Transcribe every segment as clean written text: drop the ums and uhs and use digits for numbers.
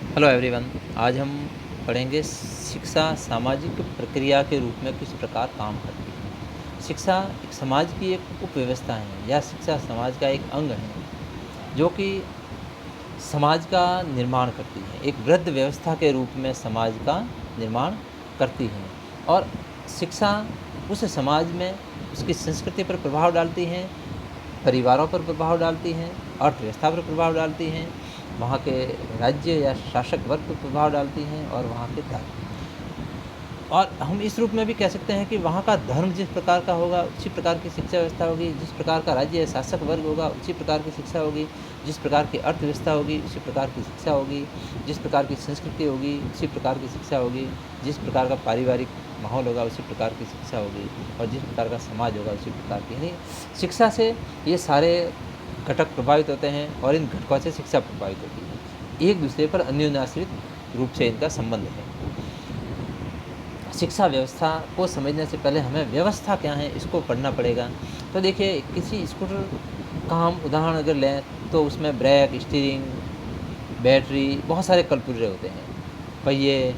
Hello everyone. आज हम पढ़ेंगे शिक्षा सामाजिक प्रक्रिया के रूप में किस प्रकार काम करती है। शिक्षा एक समाज की एक उपव्यवस्था है या शिक्षा समाज का एक अंग है जो कि समाज का निर्माण करती है। एक वृद्ध व्यवस्था के रूप में समाज का निर्माण करती है और शिक्षा उस समाज में उसकी संस्कृति पर प्रभाव डालती है, परिवारों पर प्रभाव डालती हैं, अर्थव्यवस्था पर प्रभाव डालती हैं, वहाँ के राज्य या शासक वर्ग पर प्रभाव डालती हैं और वहाँ के धर्म। और हम इस रूप में भी कह सकते हैं कि वहाँ का धर्म जिस प्रकार का होगा उसी प्रकार की शिक्षा व्यवस्था होगी, जिस प्रकार का राज्य या शासक वर्ग होगा उसी प्रकार की शिक्षा होगी, जिस प्रकार की अर्थव्यवस्था होगी उसी प्रकार की शिक्षा होगी, जिस प्रकार की संस्कृति होगी उसी प्रकार की शिक्षा होगी, जिस प्रकार का पारिवारिक माहौल होगा उसी प्रकार की शिक्षा होगी और जिस प्रकार का समाज होगा उसी प्रकार की। यानी शिक्षा से ये सारे घटक प्रभावित होते हैं और इन घटकों से शिक्षा प्रभावित होती है। एक दूसरे पर अन्योन्याश्रित रूप से इनका संबंध है। शिक्षा व्यवस्था को समझने से पहले हमें व्यवस्था क्या है इसको पढ़ना पड़ेगा। तो देखिए, किसी स्कूटर का हम उदाहरण अगर लें तो उसमें ब्रेक, स्टीयरिंग, बैटरी, बहुत सारे कलपुर्जे होते हैं, पहिए,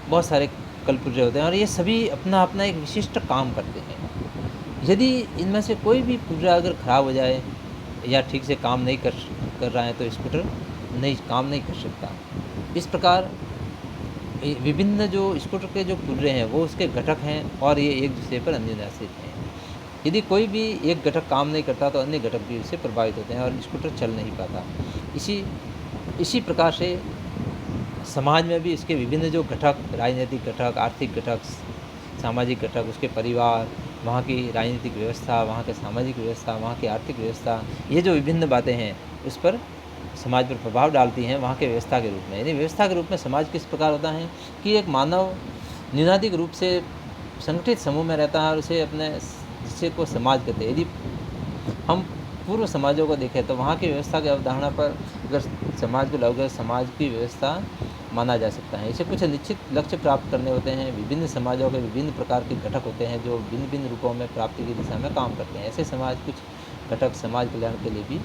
बहुत सारे कलपुर्जे होते हैं और ये सभी अपना अपना एक विशिष्ट काम करते हैं। यदि इनमें से कोई भी पुर्जा अगर ख़राब हो जाए या ठीक से काम नहीं कर रहा है तो स्कूटर काम नहीं कर सकता। इस प्रकार विभिन्न जो स्कूटर के जो पुर्जे हैं वो उसके घटक हैं और ये एक दूसरे पर अन्योन्याश्रित हैं। यदि कोई भी एक घटक काम नहीं करता तो अन्य घटक भी उससे प्रभावित होते हैं और स्कूटर चल नहीं पाता। इसी प्रकार से समाज में भी इसके विभिन्न जो घटक, राजनीतिक घटक, आर्थिक घटक, सामाजिक घटक, उसके परिवार, वहाँ की राजनीतिक व्यवस्था, वहाँ के सामाजिक व्यवस्था, वहाँ की आर्थिक व्यवस्था, ये जो विभिन्न बातें हैं उस पर समाज पर प्रभाव डालती हैं वहाँ के व्यवस्था के रूप में। यानी व्यवस्था के रूप में समाज किस प्रकार होता है कि एक मानव न्यूनाधिक रूप से संगठित समूह में रहता है और उसे अपने हिस्से को समाज कहते हैं। यदि हम पूर्व समाजों को देखें तो वहाँ की व्यवस्था की अवधारणा पर अगर समाज को लागू करें, समाज की व्यवस्था माना जा सकता है। इसे कुछ निश्चित लक्ष्य प्राप्त करने होते हैं। विभिन्न समाजों के विभिन्न प्रकार के घटक होते हैं जो भिन्न भिन्न रूपों में प्राप्ति की दिशा में काम करते हैं। ऐसे समाज कुछ घटक समाज कल्याण के लिए भी,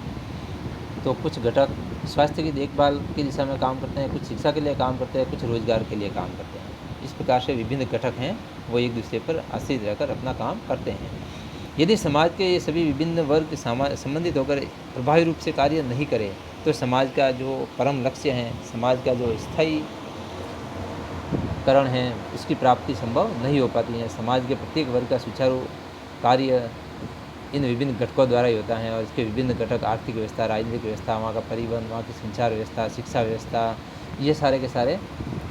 तो कुछ घटक स्वास्थ्य की देखभाल की दिशा में काम करते हैं, कुछ शिक्षा के लिए काम करते हैं, कुछ रोजगार के लिए काम करते हैं। इस प्रकार से विभिन्न घटक हैं वो एक दूसरे पर आश्रित रहकर अपना काम करते हैं। यदि समाज के ये सभी विभिन्न वर्ग संबंधित होकर प्रभावी रूप से कार्य नहीं करें तो समाज का जो परम लक्ष्य है, समाज का जो स्थायी करण है, उसकी प्राप्ति संभव नहीं हो पाती है। समाज के प्रत्येक वर्ग का सुचारू कार्य इन विभिन्न घटकों द्वारा ही होता है और इसके विभिन्न घटक आर्थिक व्यवस्था, राजनीतिक व्यवस्था, वहाँ का परिवहन, वहाँ की संचार व्यवस्था, शिक्षा व्यवस्था, ये सारे के सारे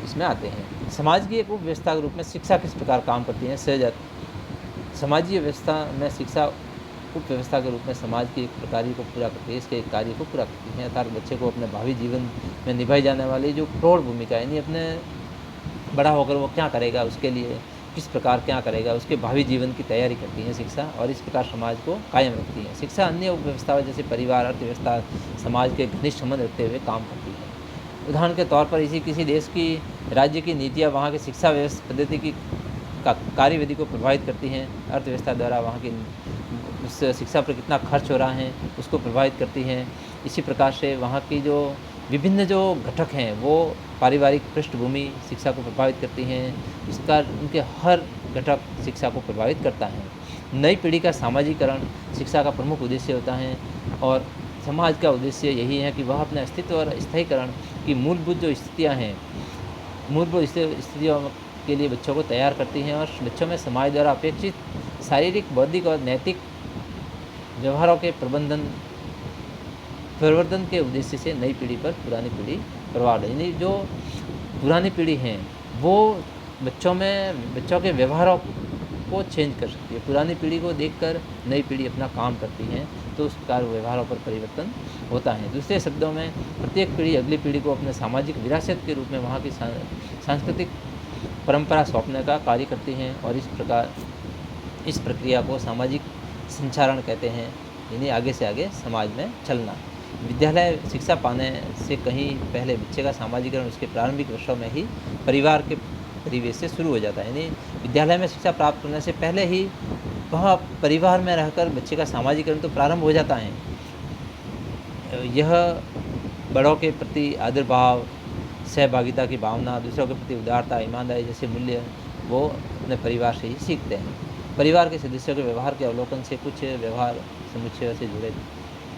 इसमें आते हैं। समाज की एक उपव्यवस्था के रूप में शिक्षा किस प्रकार काम करती है। सहज समाजीय व्यवस्था में शिक्षा उपव्यवस्था के रूप में समाज की एक प्रक्रिया को पूरा करती है, इसके एक कार्य को पूरा करती है। अर्थात बच्चे को अपने भावी जीवन में निभाई जाने वाली जो प्रौढ़ भूमिका, यानी अपने बड़ा होकर वो क्या करेगा, उसके लिए किस प्रकार क्या करेगा, उसके भावी जीवन की तैयारी करती है शिक्षा और इस प्रकार समाज को कायम रखती है। शिक्षा अन्य उपव्यवस्था जैसे परिवार, अर्थव्यवस्था, समाज के घनिष्ठ संबंध रखते हुए काम करती है। उदाहरण के तौर पर किसी देश की राज्य की नीतियाँ वहाँ की शिक्षा व्यवस्था पद्धति की कार्यविधि को प्रभावित करती हैं। अर्थव्यवस्था द्वारा वहाँ की उस शिक्षा पर कितना खर्च हो रहा है उसको प्रभावित करती हैं। इसी प्रकार से वहाँ की जो विभिन्न जो घटक हैं वो पारिवारिक पृष्ठभूमि शिक्षा को प्रभावित करती हैं। इसका उनके हर घटक शिक्षा को प्रभावित करता है। नई पीढ़ी का सामाजिकरण शिक्षा का प्रमुख उद्देश्य होता है और समाज का उद्देश्य यही है कि वह अपने अस्तित्व और स्थायीकरण की मूलभूत जो स्थितियाँ हैं, मूलभूत स्थितियों के लिए बच्चों को तैयार करती हैं और बच्चों में समाज द्वारा अपेक्षित शारीरिक, बौद्धिक और नैतिक व्यवहारों के प्रवर्धन के उद्देश्य से नई पीढ़ी पर पुरानी पीढ़ी प्रभाव डाले। यानी जो पुरानी पीढ़ी है वो बच्चों के व्यवहारों को चेंज कर सकती है। पुरानी पीढ़ी को देखकर नई पीढ़ी अपना काम करती है तो उस प्रकार व्यवहारों पर परिवर्तन होता है। दूसरे शब्दों में प्रत्येक पीढ़ी अगली पीढ़ी को अपने सामाजिक विरासत के रूप में वहाँ की सांस्कृतिक परंपरा सौंपने का कार्य करती हैं और इस प्रक्रिया को सामाजिक संचारण कहते हैं। यानी आगे से आगे समाज में चलना। विद्यालय शिक्षा पाने से कहीं पहले बच्चे का सामाजिकरण उसके प्रारंभिक वर्षों में ही परिवार के परिवेश से शुरू हो जाता है। यानी विद्यालय में शिक्षा प्राप्त करने से पहले ही वह परिवार में रहकर बच्चे का सामाजिकरण तो प्रारंभ हो जाता है। यह बड़ों के प्रति आदर भाव, सहभागिता की भावना, दूसरों के प्रति उदारता, ईमानदारी जैसे मूल्य वो अपने परिवार से ही सीखते हैं। परिवार के सदस्यों के व्यवहार के अवलोकन से कुछ व्यवहार समुच्चय से जुड़े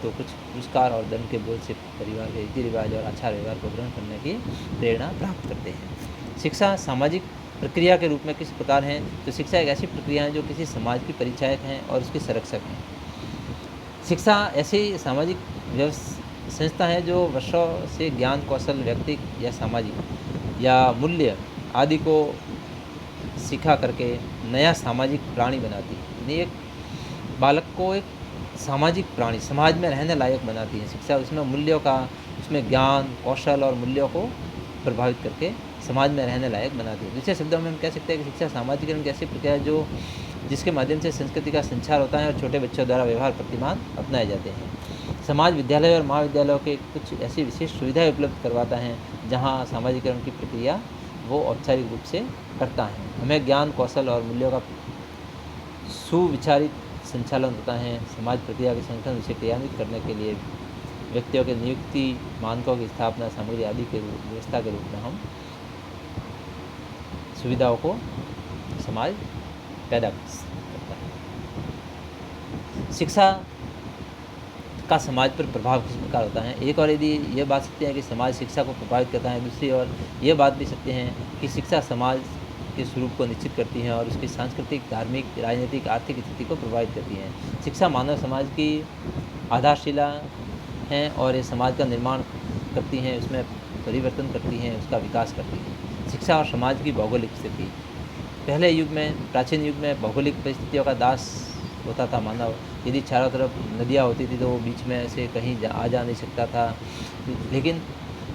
तो कुछ पुरस्कार और दंड के बोझ से परिवार के रीति रिवाज और आचार व्यवहार को ग्रहण करने की प्रेरणा प्राप्त करते हैं। शिक्षा सामाजिक प्रक्रिया के रूप में किस प्रकार है? तो शिक्षा एक ऐसी प्रक्रिया है जो किसी समाज की परिचायक हैं और उसकी संरक्षक हैं। शिक्षा ऐसी सामाजिक संस्था है जो वर्षों से ज्ञान, कौशल, व्यक्तिक या सामाजिक या मूल्य आदि को सिखा करके नया सामाजिक प्राणी बनाती है। यानी एक बालक को एक सामाजिक प्राणी, समाज में रहने लायक बनाती है शिक्षा। उसमें मूल्यों का, उसमें ज्ञान, कौशल और मूल्यों को प्रभावित करके समाज में रहने लायक बनाती है। दूसरे शब्दों में हम कह सकते हैं कि शिक्षा सामाजिकरण की ऐसी प्रक्रिया है जो जिसके माध्यम से संस्कृति का संचार होता है और छोटे बच्चों द्वारा व्यवहार प्रतिमान अपनाए जाते हैं। समाज विद्यालय और महाविद्यालयों के कुछ ऐसी विशेष सुविधाएं उपलब्ध करवाता है जहां सामाजिकरण की प्रक्रिया वो औपचारिक रूप से करता है। हमें ज्ञान, कौशल और मूल्यों का सुविचारित संचालन होता है। समाज प्रक्रिया के संगठन उसे क्रियान्वित करने के लिए व्यक्तियों के नियुक्ति, मानकों की स्थापना, सामग्री आदि के व्यवस्था के रूप में हम सुविधाओं को समाज पैदा करता है। शिक्षा का समाज पर प्रभाव किस प्रकार होता है? एक और यदि यह बात सत्य है कि समाज शिक्षा को प्रभावित करता है, दूसरी ओर यह बात भी सत्य है कि शिक्षा समाज के स्वरूप को निश्चित करती है और उसकी सांस्कृतिक, धार्मिक, राजनीतिक, आर्थिक स्थिति को प्रभावित करती है। शिक्षा मानव समाज की आधारशिला है और ये समाज का निर्माण करती हैं, उसमें परिवर्तन करती हैं, उसका विकास करती है। शिक्षा और समाज की भौगोलिक स्थिति। पहले युग में, प्राचीन युग में भौगोलिक परिस्थितियों का दास होता था मानव। यदि चारों तरफ नदियाँ होती थी तो वो बीच में से कहीं आ जा नहीं सकता था, लेकिन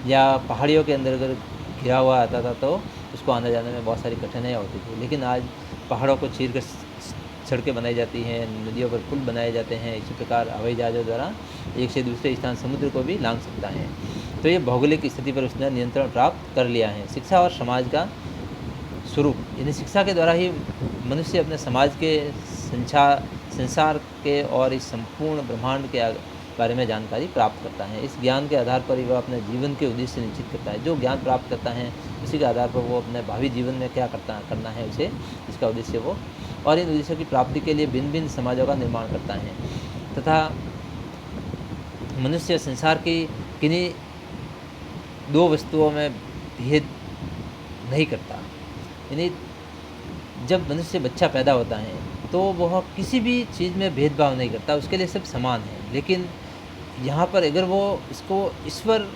या पहाड़ियों के अंदर अगर घिरा हुआ आता था तो उसको आने जाने में बहुत सारी कठिनाइयाँ होती थी। लेकिन आज पहाड़ों को चीर कर सड़कें बनाई जाती हैं, नदियों पर पुल बनाए जाते हैं। इसी प्रकार हवाई जहाज़ों द्वारा एक से दूसरे स्थान समुद्र को भी लांघ सकता है। तो ये भौगोलिक स्थिति पर उसने नियंत्रण प्राप्त कर लिया है। शिक्षा और समाज का स्वरूप, यानी शिक्षा के द्वारा ही मनुष्य अपने समाज के संसार के और इस संपूर्ण ब्रह्मांड के बारे में जानकारी प्राप्त करता है। इस ज्ञान के आधार पर ही वह अपने जीवन के उद्देश्य निश्चित करता है। जो ज्ञान प्राप्त करता है उसी के आधार पर वो अपने भावी जीवन में क्या करना है उसे, इसका उद्देश्य वो, और इन उद्देश्यों की प्राप्ति के लिए भिन्न भिन्न समाजों का निर्माण करता है तथा मनुष्य संसार की किन्हीं दो वस्तुओं में भेद नहीं करता। यानी जब मनुष्य बच्चा पैदा होता है तो वह किसी भी चीज़ में भेदभाव नहीं करता, उसके लिए सब समान है। लेकिन यहाँ पर अगर वो इसको ईश्वर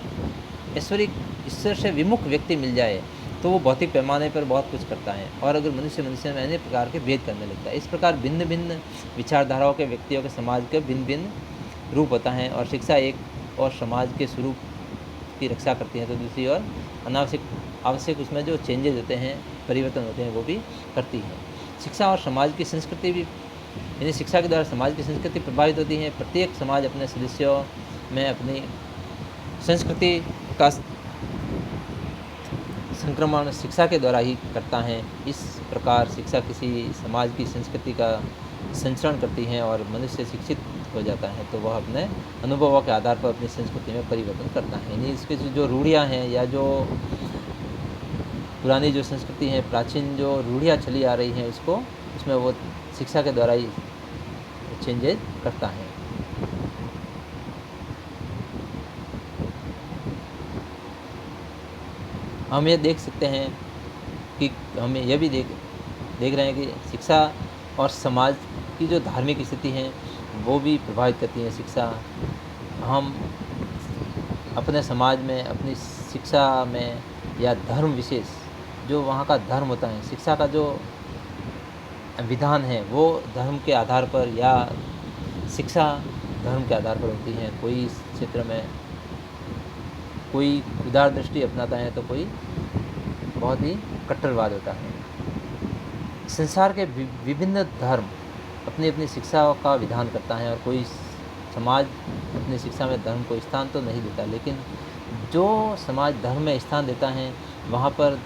से विमुख व्यक्ति मिल जाए तो वो भौतिक पैमाने पर बहुत कुछ करता है, और अगर मनुष्य में अनेक प्रकार के भेद करने लगता है। इस प्रकार भिन्न भिन्न विचारधाराओं के व्यक्तियों के समाज के भिन्न भिन्न रूप होता है, और शिक्षा एक और समाज के स्वरूप की रक्षा करती है तो दूसरी ओर आवश्यक उसमें जो चेंजेज होते हैं, परिवर्तन होते हैं, वो भी करती है। शिक्षा और समाज की संस्कृति भी, यानी शिक्षा के द्वारा समाज की संस्कृति प्रभावित होती है। प्रत्येक समाज अपने सदस्यों में अपनी संस्कृति का संक्रमण शिक्षा के द्वारा ही करता है। इस प्रकार शिक्षा किसी समाज की संस्कृति का संचरण करती है और मनुष्य शिक्षित हो जाता है तो वह अपने अनुभवों के आधार पर अपनी संस्कृति में परिवर्तन करता है। यानी इसके जो रूढ़ियाँ हैं या जो पुरानी जो संस्कृति है, प्राचीन जो रूढ़ियाँ चली आ रही हैं, उसमें वो शिक्षा के द्वारा ही चेंजेज करता है। हम ये देख सकते हैं कि हमें यह भी देख रहे हैं कि शिक्षा और समाज की जो धार्मिक स्थिति है वो भी प्रभावित करती है। शिक्षा, हम अपने समाज में अपनी शिक्षा में या धर्म विशेष जो वहाँ का धर्म होता है, शिक्षा का जो विधान है वो धर्म के आधार पर या शिक्षा धर्म के आधार पर होती है। कोई इस क्षेत्र में कोई उदार दृष्टि अपनाता है तो कोई बहुत ही कट्टरवाद होता है। संसार के विभिन्न धर्म अपनी अपनी शिक्षा का विधान करता है, और कोई समाज अपनी शिक्षा में धर्म को स्थान तो नहीं देता, लेकिन जो समाज धर्म में स्थान देता है वहाँ पर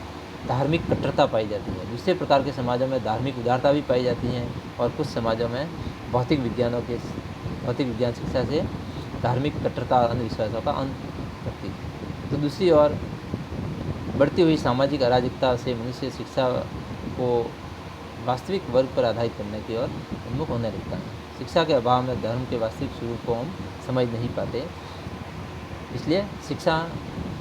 धार्मिक कट्टरता पाई जाती है। दूसरे प्रकार के समाजों में धार्मिक उदारता भी पाई जाती है, और कुछ समाजों में भौतिक विज्ञान शिक्षा से धार्मिक कट्टरता, अंधविश्वासों का करती है। तो दूसरी ओर बढ़ती हुई सामाजिक अराजकता से मनुष्य शिक्षा को वास्तविक वर्ग पर आधारित करने की ओर उन्मुख होने लगता है। शिक्षा के अभाव में धर्म के वास्तविक स्वरूप को हम समझ नहीं पाते। इसलिए शिक्षा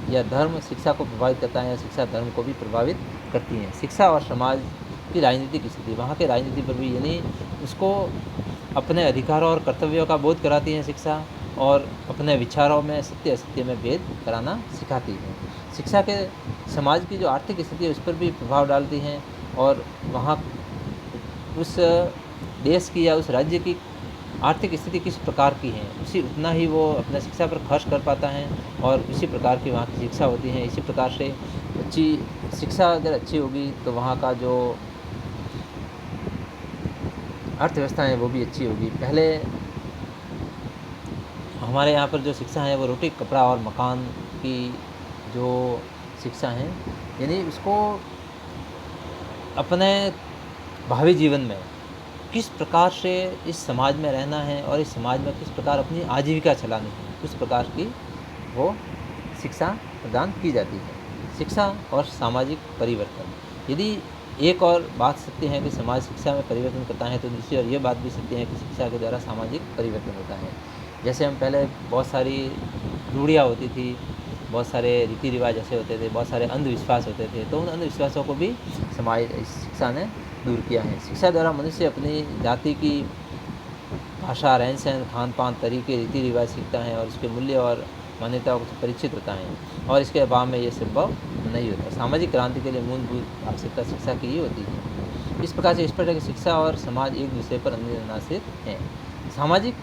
या धर्म शिक्षा को प्रभावित करता है या शिक्षा धर्म को भी प्रभावित करती है। शिक्षा और समाज की राजनीतिक स्थिति, वहाँ के राजनीति पर भी, यानी उसको अपने अधिकारों और कर्तव्यों का बोध कराती है शिक्षा, और अपने विचारों में सत्य असत्य में भेद कराना सिखाती है। शिक्षा के समाज की जो आर्थिक स्थिति है उस पर भी प्रभाव डालती हैं, और वहाँ उस देश की या उस राज्य की आर्थिक स्थिति किस प्रकार की है उसी उतना ही वो अपने शिक्षा पर खर्च कर पाता है, और इसी प्रकार की वहाँ की शिक्षा होती है। इसी प्रकार से अच्छी शिक्षा अगर अच्छी होगी तो वहाँ का जो अर्थव्यवस्था है वो भी अच्छी होगी। पहले हमारे यहाँ पर जो शिक्षा है वो रोटी कपड़ा और मकान की जो शिक्षा है, यानी उसको अपने भावी जीवन में किस प्रकार से इस समाज में रहना है और इस समाज में किस प्रकार अपनी आजीविका चलानी है, उस प्रकार की वो शिक्षा प्रदान की जाती है। शिक्षा और सामाजिक परिवर्तन, यदि एक और बात सत्य है कि समाज शिक्षा में परिवर्तन करता है, तो दूसरी और ये बात भी सत्य है कि शिक्षा के द्वारा सामाजिक परिवर्तन होता है। जैसे हम पहले बहुत सारी रूढ़ियाँ होती थी, बहुत सारे रीति रिवाज ऐसे होते थे, बहुत सारे अंधविश्वास होते थे, तो उन अंधविश्वासों को भी समाज शिक्षा ने दूर किया है। शिक्षा द्वारा मनुष्य अपनी जाति की भाषा, रहन सहन, खान पान, तरीके, रीति रिवाज सीखता है और उसके मूल्य और मान्यताओं से परिचित होता है, और इसके अभाव में ये संभव नहीं होता। सामाजिक क्रांति के लिए मूलभूत आवश्यकता शिक्षा की ही होती है। इस प्रकार से स्पष्ट है कि शिक्षा और समाज एक दूसरे पर अनुनासिक हैं। सामाजिक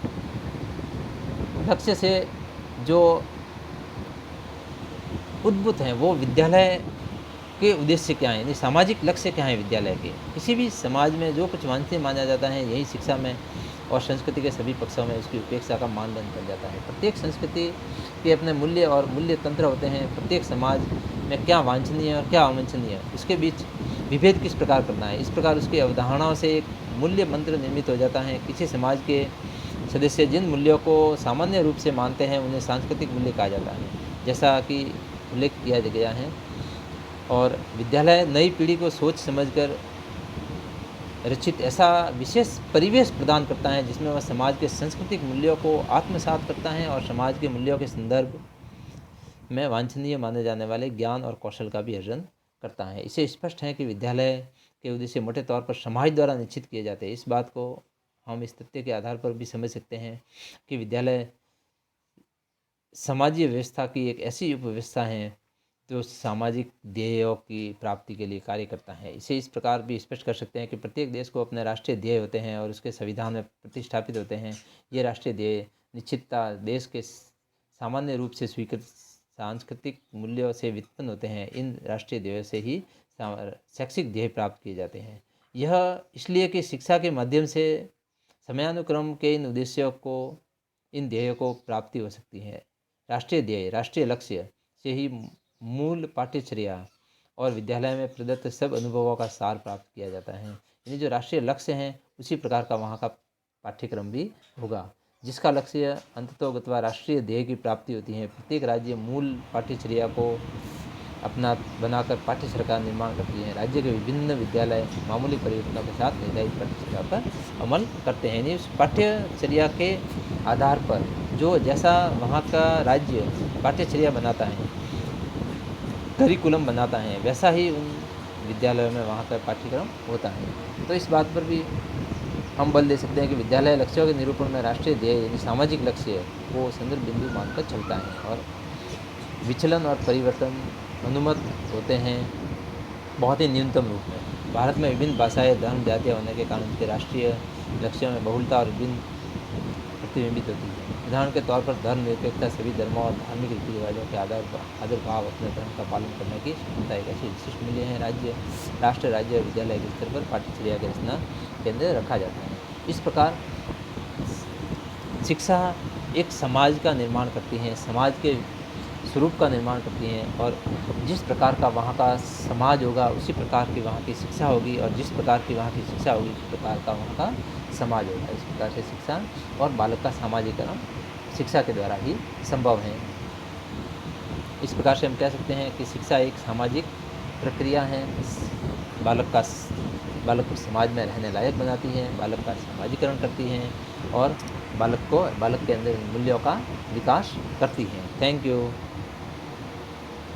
लक्ष्य से जो उद्भूत हैं वो विद्यालय के उद्देश्य क्या है, यानी सामाजिक लक्ष्य क्या है विद्यालय के। किसी भी समाज में जो कुछ वांछनीय माना जाता है यही शिक्षा में और संस्कृति के सभी पक्षों में उसकी उपेक्षा का मानदंड बन जाता है। प्रत्येक संस्कृति के अपने मूल्य और मूल्य तंत्र होते हैं। प्रत्येक समाज में क्या वांछनीय है और क्या अवांछनीय है, उसके बीच विभेद किस प्रकार करना है, इस प्रकार उसकी अवधारणाओं से एक मूल्य मंत्र निर्मित हो जाता है। किसी समाज के सदस्य जिन मूल्यों को सामान्य रूप से मानते हैं उन्हें सांस्कृतिक मूल्य कहा जाता है, जैसा कि उल्लेख किया गया है। और विद्यालय नई पीढ़ी को सोच समझकर रचित ऐसा विशेष परिवेश प्रदान करता है जिसमें वह समाज के सांस्कृतिक मूल्यों को आत्मसात करता है और समाज के मूल्यों के संदर्भ में वांछनीय माने जाने वाले ज्ञान और कौशल का भी अर्जन करता है। इसे स्पष्ट है कि विद्यालय के उद्देश्य मोटे तौर पर समाज द्वारा निश्चित किए जाते हैं। इस बात को हम इस तथ्य के आधार पर भी समझ सकते हैं कि विद्यालय समाजीय व्यवस्था की एक ऐसी उपव्यवस्था है जो सामाजिक ध्येयों की प्राप्ति के लिए कार्य करता है। इसे इस प्रकार भी स्पष्ट कर सकते हैं कि प्रत्येक देश को अपने राष्ट्रीय ध्येय होते हैं और उसके संविधान में प्रतिष्ठापित होते हैं। ये राष्ट्रीय ध्येय निश्चितता देश के सामान्य रूप से स्वीकृत सांस्कृतिक मूल्यों से व्युत्पन्न होते हैं। इन राष्ट्रीय ध्येयों से ही शैक्षिक ध्येय प्राप्त किए जाते हैं। यह इसलिए कि शिक्षा के माध्यम से समयानुक्रम के इन उद्देश्यों को, इन ध्येयों को प्राप्ति हो सकती है। राष्ट्रीय ध्येय, राष्ट्रीय लक्ष्य से ही मूल पाठ्यचर्या और विद्यालय में प्रदत्त सब अनुभवों का सार प्राप्त किया जाता है। यानी जो राष्ट्रीय लक्ष्य हैं उसी प्रकार का वहाँ का पाठ्यक्रम भी होगा, जिसका लक्ष्य अंततोगत्वा राष्ट्रीय ध्येय की प्राप्ति होती है। प्रत्येक राज्य मूल पाठ्यचर्या को अपना बनाकर पाठ्यचर्या का निर्माण करती है। राज्य के विभिन्न विद्यालय मामूली परिवर्तनों के साथ निर्धारित पाठ्यचर्या पर अमल करते हैं। यानी उस पाठ्यचर्या के आधार पर जो जैसा वहाँ का राज्य पाठ्यचर्या बनाता है, करिकुलम बनाता है, वैसा ही उन विद्यालयों में वहाँ का पाठ्यक्रम होता है। तो इस बात पर भी हम बल दे सकते हैं कि विद्यालय लक्ष्यों के निरूपण में राष्ट्रीय ध्येय यानी सामाजिक लक्ष्य को संदर्भ बिंदु मानकर चलता है, और विचलन और परिवर्तन अनुमत होते हैं बहुत ही न्यूनतम रूप में। भारत में विभिन्न भाषाएं, धर्म, जातियाँ होने के कारण उनके राष्ट्रीय लक्ष्यों में बहुलता और विभिन्न प्रतिबिंबित होती है। उदाहरण के तौर पर धर्मनिरपेक्षता सभी धर्मों और धार्मिक रीति रिवाजों के आदर-भाव अपने धर्म का पालन करने की क्षमता एक ऐसी विशिष्ट मूल्य है। राष्ट्र, राज्य और विद्यालय के स्तर पर पाठ्यचर्या की रचना केंद्र रखा जाता है। इस प्रकार शिक्षा एक समाज का निर्माण करती है, समाज के स्वरूप का निर्माण करती है, और जिस प्रकार का वहाँ का समाज होगा उसी प्रकार की वहाँ की शिक्षा होगी, और जिस प्रकार की वहाँ की शिक्षा होगी उसी प्रकार का वहाँ का समाज होगा। इस प्रकार से शिक्षा और बालक का सामाजिकरण शिक्षा के द्वारा ही संभव है। इस प्रकार से हम कह सकते हैं कि शिक्षा एक सामाजिक प्रक्रिया है। बालक को समाज में रहने लायक बनाती है, बालक का समाजीकरण करती हैं और बालक के अंदर मूल्यों का विकास करती हैं। Thank you.